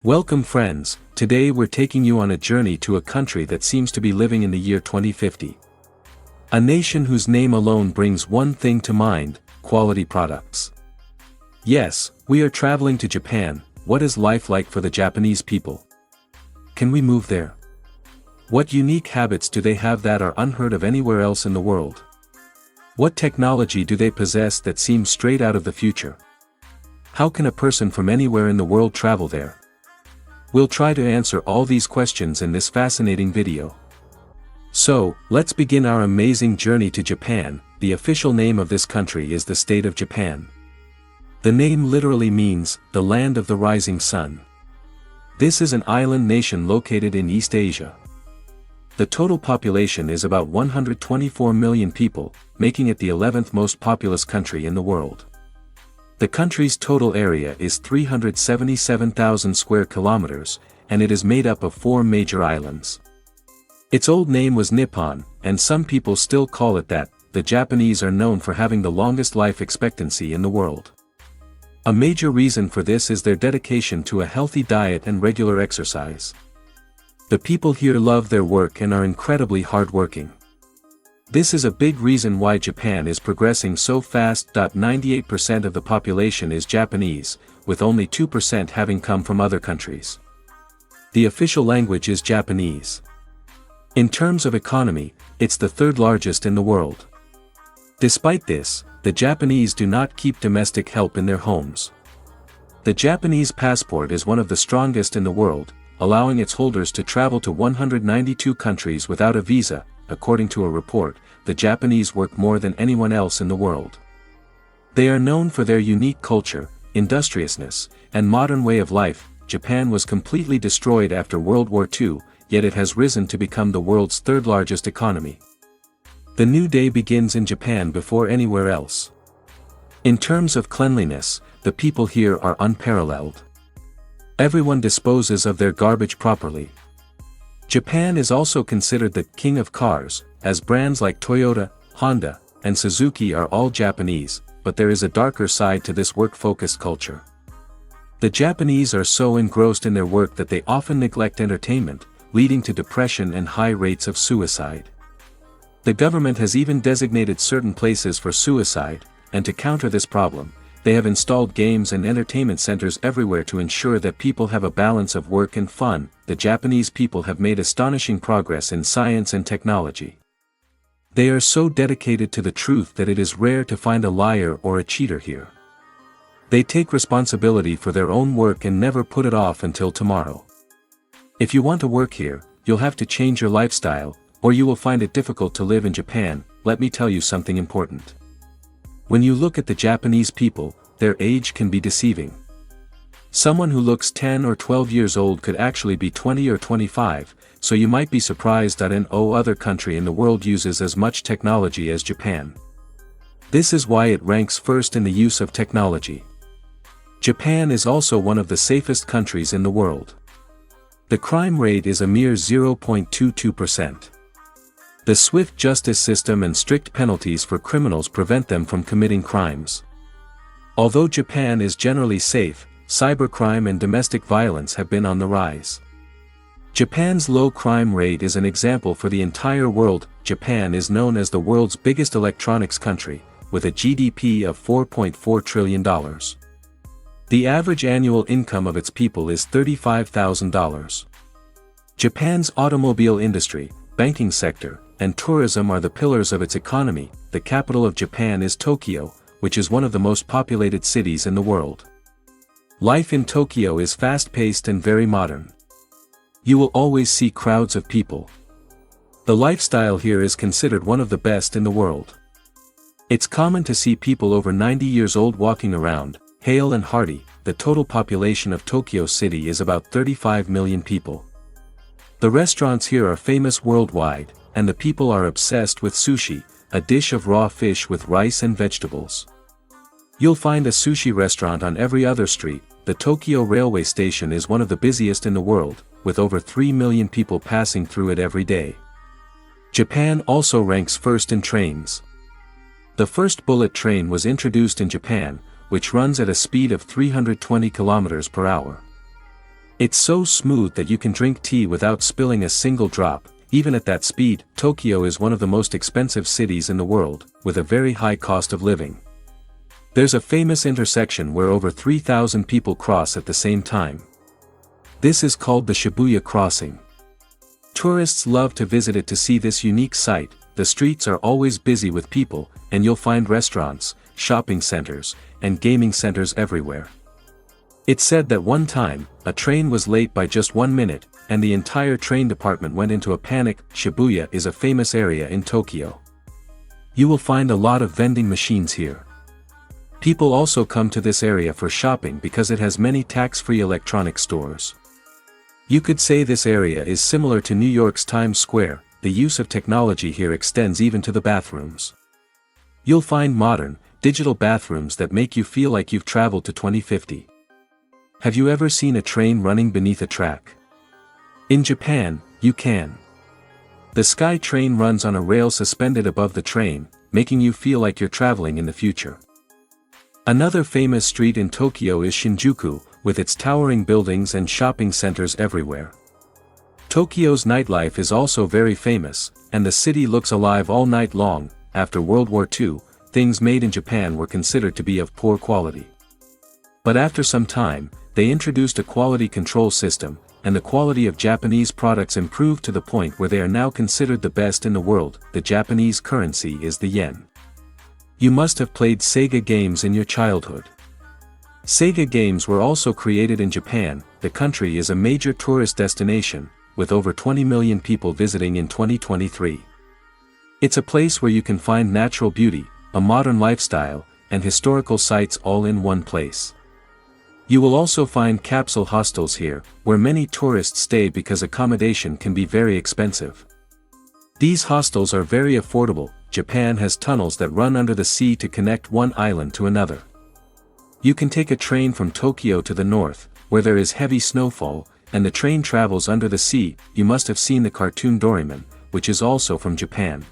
Welcome friends, today we're taking you on a journey to a country that seems to be living in the year 2050. A nation whose name alone brings one thing to mind: quality products. Yes, we are traveling to Japan. What is life like for the Japanese people? Can we move there? What unique habits do they have that are unheard of anywhere else in the world? What technology do they possess that seems straight out of the future? How can a person from anywhere in the world travel there? We'll try to answer all these questions in this fascinating video. So, let's begin our amazing journey to Japan. The official name of this country is the State of Japan. The name literally means, the land of the rising sun. This is an island nation located in East Asia. The total population is about 124 million people, making it the 11th most populous country in the world. The country's total area is 377,000 square kilometers, and it is made up of 4 major islands. Its old name was Nippon, and some people still call it that. The Japanese are known for having the longest life expectancy in the world. A major reason for this is their dedication to a healthy diet and regular exercise. The people here love their work and are incredibly hardworking. This is a big reason why Japan is progressing so fast. 98% of the population is Japanese, with only 2% having come from other countries. The official language is Japanese. In terms of economy, it's the third largest in the world. Despite this, the Japanese do not keep domestic help in their homes. The Japanese passport is one of the strongest in the world, allowing its holders to travel to 192 countries without a visa. According to a report, the Japanese work more than anyone else in the world. They are known for their unique culture, industriousness, and modern way of life. Japan was completely destroyed after World War II, yet it has risen to become the world's third largest economy. The new day begins in Japan before anywhere else. In terms of cleanliness, the people here are unparalleled. Everyone disposes of their garbage properly. Japan is also considered the king of cars, as brands like Toyota, Honda, and Suzuki are all Japanese, but there is a darker side to this work-focused culture. The Japanese are so engrossed in their work that they often neglect entertainment, leading to depression and high rates of suicide. The government has even designated certain places for suicide, and to counter this problem, they have installed games and entertainment centers everywhere to ensure that people have a balance of work and fun. The Japanese people have made astonishing progress in science and technology. They are so dedicated to the truth that it is rare to find a liar or a cheater here. They take responsibility for their own work and never put it off until tomorrow. If you want to work here, you'll have to change your lifestyle, or you will find it difficult to live in Japan. Let me tell you something important. When you look at the Japanese people, their age can be deceiving. Someone who looks 10 or 12 years old could actually be 20 or 25, so you might be surprised that no other country in the world uses as much technology as Japan. This is why it ranks first in the use of technology. Japan is also one of the safest countries in the world. The crime rate is a mere 0.22%. The swift justice system and strict penalties for criminals prevent them from committing crimes. Although Japan is generally safe, cybercrime and domestic violence have been on the rise. Japan's low crime rate is an example for the entire world. Japan is known as the world's biggest electronics country, with a GDP of $4.4 trillion. The average annual income of its people is $35,000. Japan's automobile industry, banking sector, and tourism are the pillars of its economy. The capital of Japan is Tokyo, which is one of the most populated cities in the world. Life in Tokyo is fast-paced and very modern. You will always see crowds of people. The lifestyle here is considered one of the best in the world. It's common to see people over 90 years old walking around, hale and hearty. The total population of Tokyo City is about 35 million people. The restaurants here are famous worldwide, and the people are obsessed with sushi, a dish of raw fish with rice and vegetables. You'll find a sushi restaurant on every other street. The Tokyo railway station is one of the busiest in the world, with over 3 million people passing through it every day. Japan also ranks first in trains. The first bullet train was introduced in Japan, which runs at a speed of 320 kilometers per hour. It's so smooth that you can drink tea without spilling a single drop. Even at that speed. Tokyo is one of the most expensive cities in the world, with a very high cost of living. There's a famous intersection where over 3,000 people cross at the same time. This is called the Shibuya Crossing. Tourists love to visit it to see this unique sight. The streets are always busy with people, and you'll find restaurants, shopping centers, and gaming centers everywhere. It's said that one time, a train was late by just 1 minute, and the entire train department went into a panic. Shibuya is a famous area in Tokyo. You will find a lot of vending machines here. People also come to this area for shopping because it has many tax-free electronic stores. You could say this area is similar to New York's Times Square. The use of technology here extends even to the bathrooms. You'll find modern, digital bathrooms that make you feel like you've traveled to 2050. Have you ever seen a train running beneath a track? In Japan, you can. The Sky Train runs on a rail suspended above the train, making you feel like you're traveling in the future. Another famous street in Tokyo is Shinjuku, with its towering buildings and shopping centers everywhere. Tokyo's nightlife is also very famous, and the city looks alive all night long. After World War II, things made in Japan were considered to be of poor quality. But after some time, they introduced a quality control system, and the quality of Japanese products improved to the point where they are now considered the best in the world. The Japanese currency is the yen. You must have played Sega games in your childhood. Sega games were also created in Japan. The country is a major tourist destination, with over 20 million people visiting in 2023. It's a place where you can find natural beauty, a modern lifestyle, and historical sites all in one place. You will also find capsule hostels here, where many tourists stay because accommodation can be very expensive. These hostels are very affordable. Japan has tunnels that run under the sea to connect one island to another. You can take a train from Tokyo to the north, where there is heavy snowfall, and the train travels under the sea. You must have seen the cartoon Doraemon, which is also from Japan.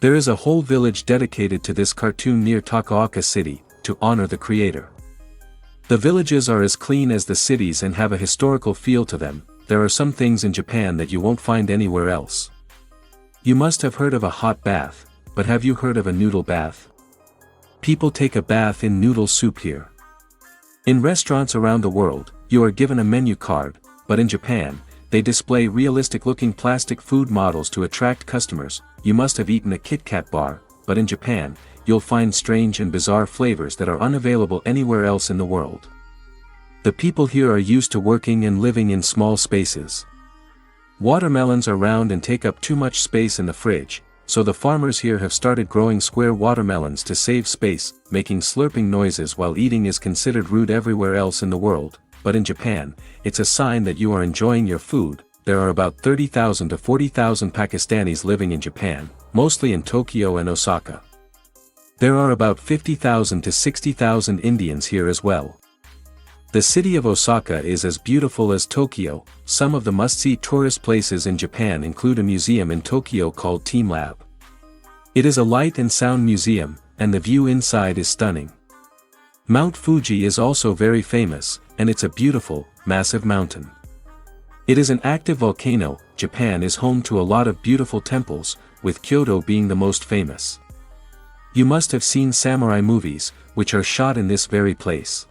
There is a whole village dedicated to this cartoon near Takaoka City, to honor the creator. The villages are as clean as the cities and have a historical feel to them. There are some things in Japan that you won't find anywhere else. You must have heard of a hot bath, but have you heard of a noodle bath? People take a bath in noodle soup here. In restaurants around the world, you are given a menu card, but in Japan, they display realistic-looking plastic food models to attract customers. You must have eaten a Kit Kat bar, but in Japan, you'll find strange and bizarre flavors that are unavailable anywhere else in the world. The people here are used to working and living in small spaces. Watermelons are round and take up too much space in the fridge, so the farmers here have started growing square watermelons to save space. Making slurping noises while eating is considered rude everywhere else in the world, but in Japan, it's a sign that you are enjoying your food. There are about 30,000 to 40,000 Pakistanis living in Japan, mostly in Tokyo and Osaka. There are about 50,000 to 60,000 Indians here as well. The city of Osaka is as beautiful as Tokyo. Some of the must-see tourist places in Japan include a museum in Tokyo called Team Lab. It is a light and sound museum, and the view inside is stunning. Mount Fuji is also very famous, and it's a beautiful, massive mountain. It is an active volcano. Japan is home to a lot of beautiful temples, with Kyoto being the most famous. You must have seen samurai movies, which are shot in this very place.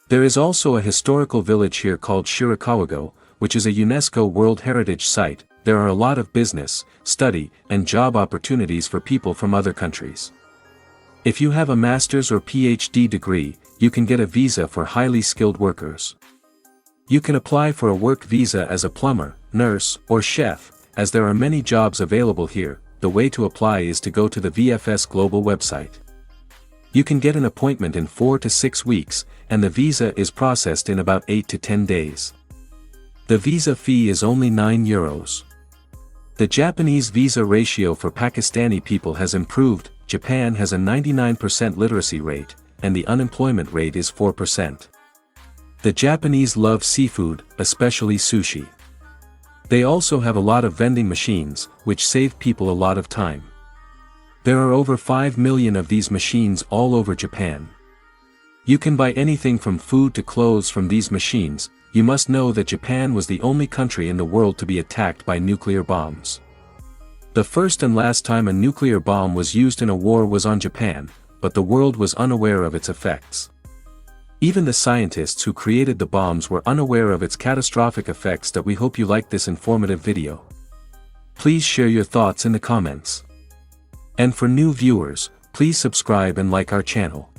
There is also a historical village here called Shirakawago, which is a UNESCO World Heritage Site. There are a lot of business, study, and job opportunities for people from other countries. If you have a master's or PhD degree, you can get a visa for highly skilled workers. You can apply for a work visa as a plumber, nurse, or chef, as there are many jobs available here. The way to apply is to go to the VFS Global website. You can get an appointment in 4 to 6 weeks, and the visa is processed in about 8 to 10 days. The visa fee is only €9. The Japanese visa ratio for Pakistani people has improved. Japan has a 99% literacy rate, and the unemployment rate is 4%. The Japanese love seafood, especially sushi. They also have a lot of vending machines, which save people a lot of time. There are over 5 million of these machines all over Japan. You can buy anything from food to clothes from these machines. You must know that Japan was the only country in the world to be attacked by nuclear bombs. The first and last time a nuclear bomb was used in a war was on Japan, but the world was unaware of its effects. Even the scientists who created the bombs were unaware of its catastrophic effects. That we hope you liked this informative video. Please share your thoughts in the comments. And for new viewers, please subscribe and like our channel.